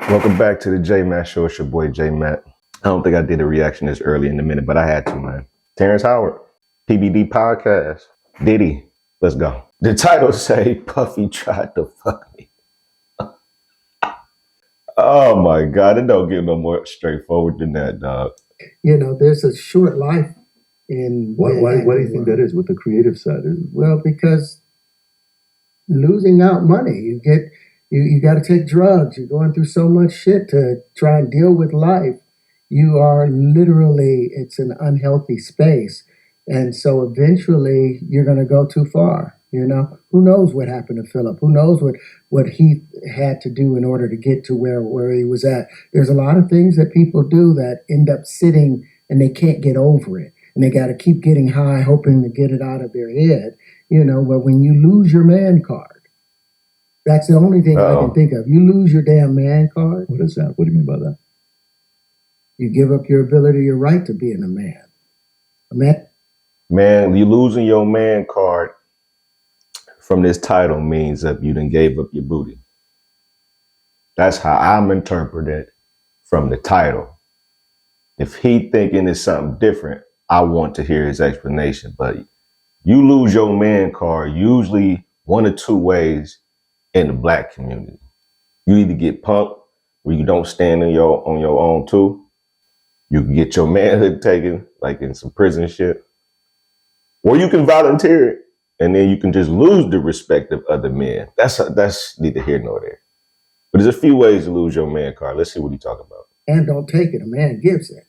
Welcome back to the JMatt Show. It's your boy JMatt. I don't think I did a reaction this early in the minute, but I had to, man. Terrence Howard, PBD Podcast, Diddy. Let's go. The title say, Puffy tried to fuck me. Oh my God, it don't get no more straightforward than that, dog. You know, there's a short life in... Why do you think that is with the creative side? Well, because losing out money, you got to take drugs. You're going through so much shit to try and deal with life. You are literally, it's an unhealthy space. And so eventually you're going to go too far. You know, who knows what happened to Philip? Who knows what he had to do in order to get to where he was at? There's a lot of things that people do that end up sitting and they can't get over it. And they got to keep getting high, hoping to get it out of their head. You know, but when you lose your man card, that's the only thing I can think of. You lose your damn man card. What is that? What do you mean by that? You give up your ability, your right to being a man. Man, you losing your man card from this title means that you done gave up your booty. That's how I'm interpreting from the title. If he thinking it's something different, I want to hear his explanation. But you lose your man card usually one or two ways in the black community. You either get punked where you don't stand on your own too. You can get your manhood taken, like in some prison shit. Or you can volunteer it, and then you can just lose the respect of other men. That's neither here nor there. But there's a few ways to lose your man card. Let's see what he's talking about. And don't take it. A man gives it.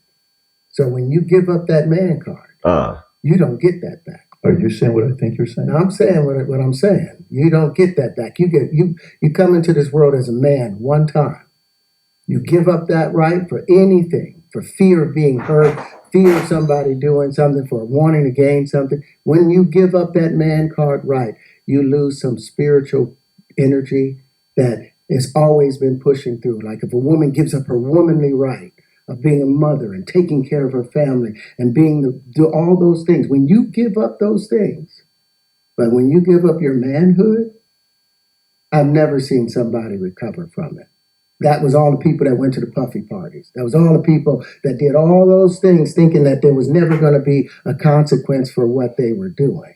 So when you give up that man card, you don't get that back. Are you saying what I think you're saying? No, I'm saying what I'm saying. You don't get that back. You come into this world as a man one time. You give up that right for anything, for fear of being hurt, fear of somebody doing something, for wanting to gain something. When you give up that man card right, you lose some spiritual energy that has always been pushing through. Like if a woman gives up her womanly right of being a mother and taking care of her family and do all those things. When you give up those things, but when you give up your manhood, I've never seen somebody recover from it. That was all the people that went to the Puffy parties. That was all the people that did all those things thinking that there was never going to be a consequence for what they were doing.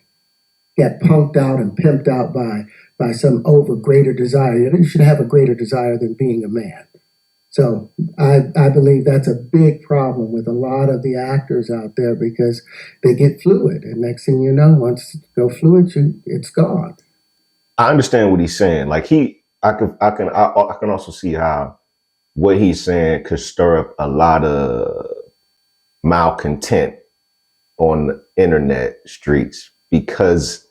Got punked out and pimped out by some greater desire. You should have a greater desire than being a man. So I believe that's a big problem with a lot of the actors out there because they get fluid. And next thing you know, once you go fluid, it's gone. I understand what he's saying. Like I can also see how what he's saying could stir up a lot of malcontent on the internet streets because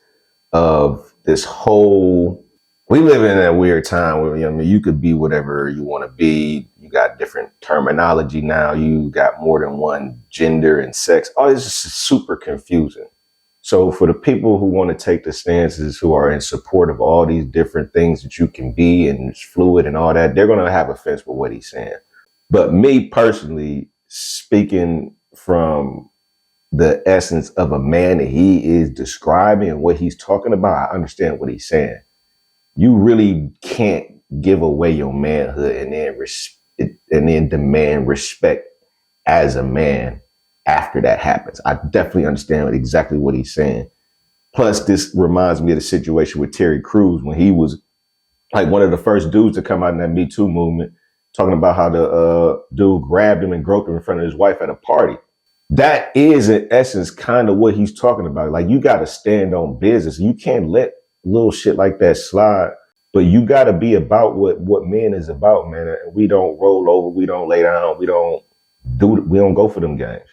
of this whole. We live in a weird time where you could be whatever you want to be. You got different terminology now. You got more than one gender and sex. Oh, it's just super confusing. So for the people who want to take the stances, who are in support of all these different things that you can be and it's fluid and all that, they're going to have offense with what he's saying. But me personally, speaking from the essence of a man that he is describing and what he's talking about, I understand what he's saying. You really can't give away your manhood and then demand respect as a man after that happens. I definitely understand exactly what he's saying. Plus, this reminds me of the situation with Terry Crews when he was like one of the first dudes to come out in that Me Too movement, talking about how the dude grabbed him and groped him in front of his wife at a party. That is, in essence, kind of what he's talking about. Like, you got to stand on business. You can't let little shit like that slide. But you got to be about what men is about, man. We don't roll over. We don't lay down. We don't go for them games.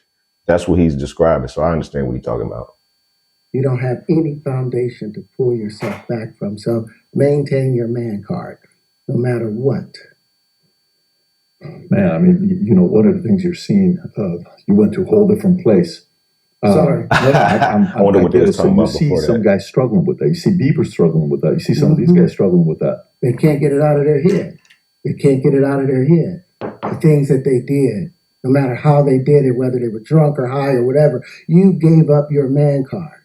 That's what he's describing. So I understand what he's talking about. You don't have any foundation to pull yourself back from. So maintain your man card, no matter what. Man, I mean, one of the things you're seeing, you went to a whole different place. Sorry. I wonder what they was talking about before that. You see some guys struggling with that. You see Bieber struggling with that. You see some of these guys struggling with that. They can't get it out of their head. They can't get it out of their head. The things that they did, no matter how they did it, whether they were drunk or high or whatever, you gave up your man card.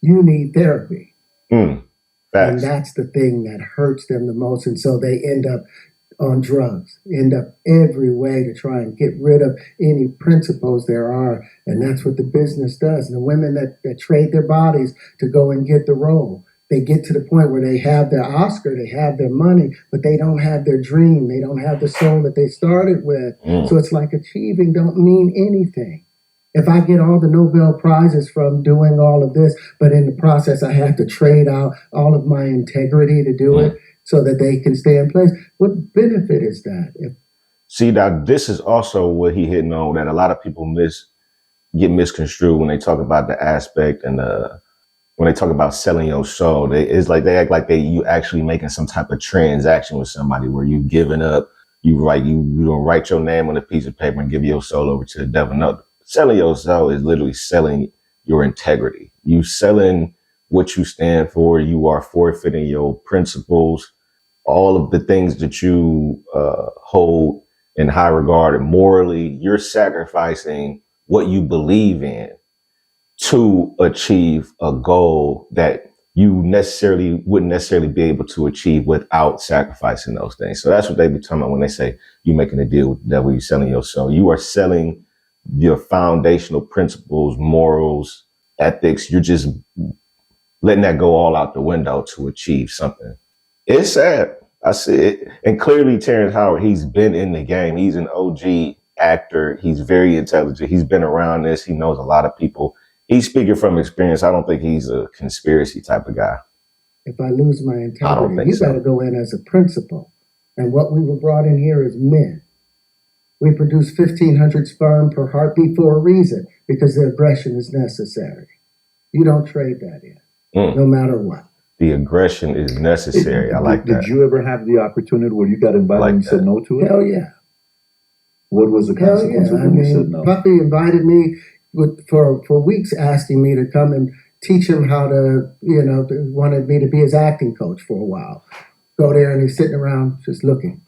You need therapy. Facts. And that's the thing that hurts them the most. And so they end up on drugs, end up every way to try and get rid of any principles there are. And that's what the business does. And the women that trade their bodies to go and get the role, they get to the point where they have their Oscar, they have their money, but they don't have their dream. They don't have the soul that they started with. So it's like achieving don't mean anything. If I get all the Nobel Prizes from doing all of this, but in the process I have to trade out all of my integrity to do it so that they can stay in place, what benefit is that? See, that this is also what he hitting on that a lot of people get misconstrued when they talk about the aspect and when they talk about selling your soul. It's like they act like you actually making some type of transaction with somebody where you giving up, you don't write your name on a piece of paper and give your soul over to the devil. No. Selling your soul is literally selling your integrity. You selling what you stand for. You are forfeiting your principles, all of the things that you hold in high regard and morally. You're sacrificing what you believe in to achieve a goal that you wouldn't necessarily be able to achieve without sacrificing those things. So that's what they be talking about when they say you're making a deal with the devil, you're selling your soul. You are selling your foundational principles, morals, ethics. You're just letting that go all out the window to achieve something. It's sad. I see it. And clearly Terrence Howard, he's been in the game. He's an OG actor. He's very intelligent. He's been around this. He knows a lot of people. He's speaking from experience. I don't think he's a conspiracy type of guy. If I lose my integrity, you got to go in as a principle. And what we were brought in here is men. We produce 1,500 sperm per heartbeat for a reason, because the aggression is necessary. You don't trade that in, no matter what. The aggression is necessary. I like that. Did you ever have the opportunity where you got invited and said no to it? Hell yeah. What was the consequence of when you said no? Puppy invited me for weeks, asking me to come and teach him how to, wanted me to be his acting coach for a while. Go there and he's sitting around just looking.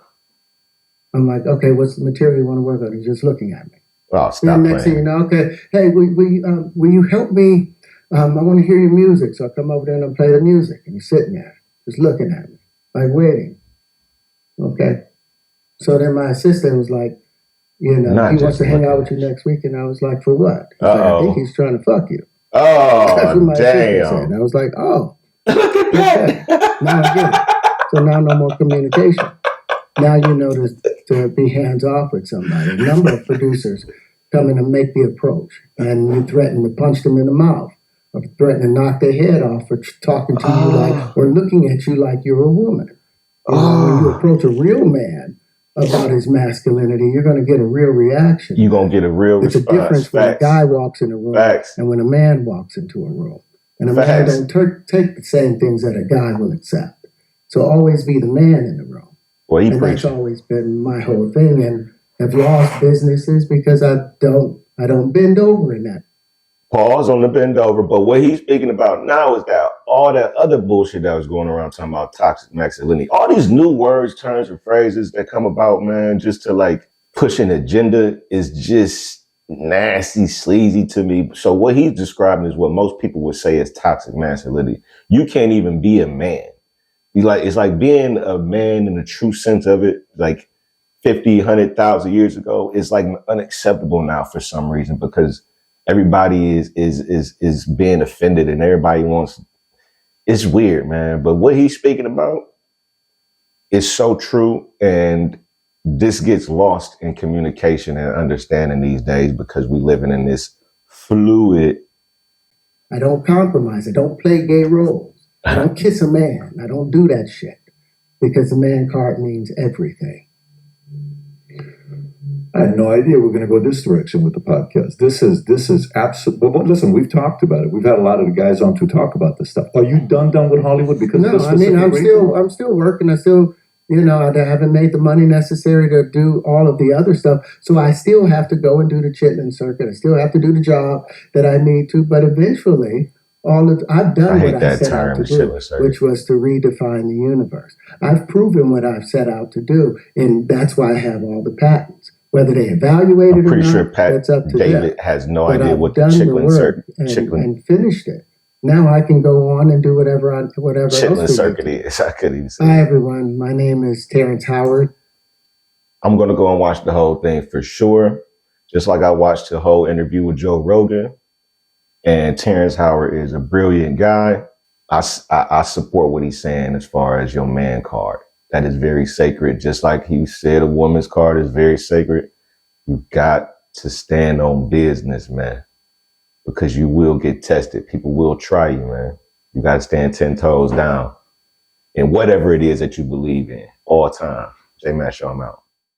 I'm like, okay, what's the material you want to work on? He's just looking at me. Oh, stop and next thing you know, okay, hey, will you help me? I want to hear your music. So I come over there and I play the music. And he's sitting there, just looking at me, like waiting. Okay. So then my assistant was like, he wants to hang out with you next week. And I was like, for what? Like, I think he's trying to fuck you. Oh, that's what my damn. assistant said. And I was like, oh. Look at that. Now I get it. So now no more communication. Now you know to be hands off with somebody. A number of producers come in and make the approach, and you threaten to punch them in the mouth, or threaten to knock their head off for talking to you like, or looking at you like you're a woman. When you approach a real man about his masculinity, you're going to get a real reaction. You're going to get a real response. It's a difference when a guy walks in a room and when a man walks into a room. And a man don't take the same things that a guy will accept. So always be the man in the room. Well, and that's always been my whole thing. And I've lost businesses because I don't bend over in that. Pause on the bend over. But what he's speaking about now is that all that other bullshit that was going around talking about toxic masculinity, all these new words, terms, and phrases that come about, man, just to like push an agenda is just nasty, sleazy to me. So what he's describing is what most people would say is toxic masculinity. You can't even be a man. It's like being a man in the true sense of it, like 50, 100,000 years ago, is like unacceptable now for some reason, because everybody is being offended and everybody wants. It's weird, man. But what he's speaking about is so true, and this gets lost in communication and understanding these days because we living in this fluid. I don't compromise. I don't play gay roles. I don't kiss a man. I don't do that shit, because the man card means everything. I had no idea we're going to go this direction with the podcast. This is absolutely. But listen, we've talked about it. We've had a lot of the guys on to talk about this stuff. Are you done with Hollywood? Because no, I mean, I'm still working. I still, I haven't made the money necessary to do all of the other stuff. So I still have to go and do the chitlin circuit. I still have to do the job that I need to. But eventually, I've done what I set out to do, which was to redefine the universe. I've proven what I've set out to do, and that's why I have all the patents. Whether they evaluate it or not, that's up to David them. has no but idea I've what the done chitlin circuit and finished it. Now I can go on and do whatever chitlin else circuit is. I couldn't even say. Hi everyone, my name is Terrence Howard. I'm going to go and watch the whole thing for sure. Just like I watched the whole interview with Joe Rogan. And Terrence Howard is a brilliant guy. I support what he's saying as far as your man card. That is very sacred. Just like he said, a woman's card is very sacred. You got to stand on business, man, because you will get tested. People will try you, man. You got to stand 10 toes down in whatever it is that you believe in all time. JMatt, show him out.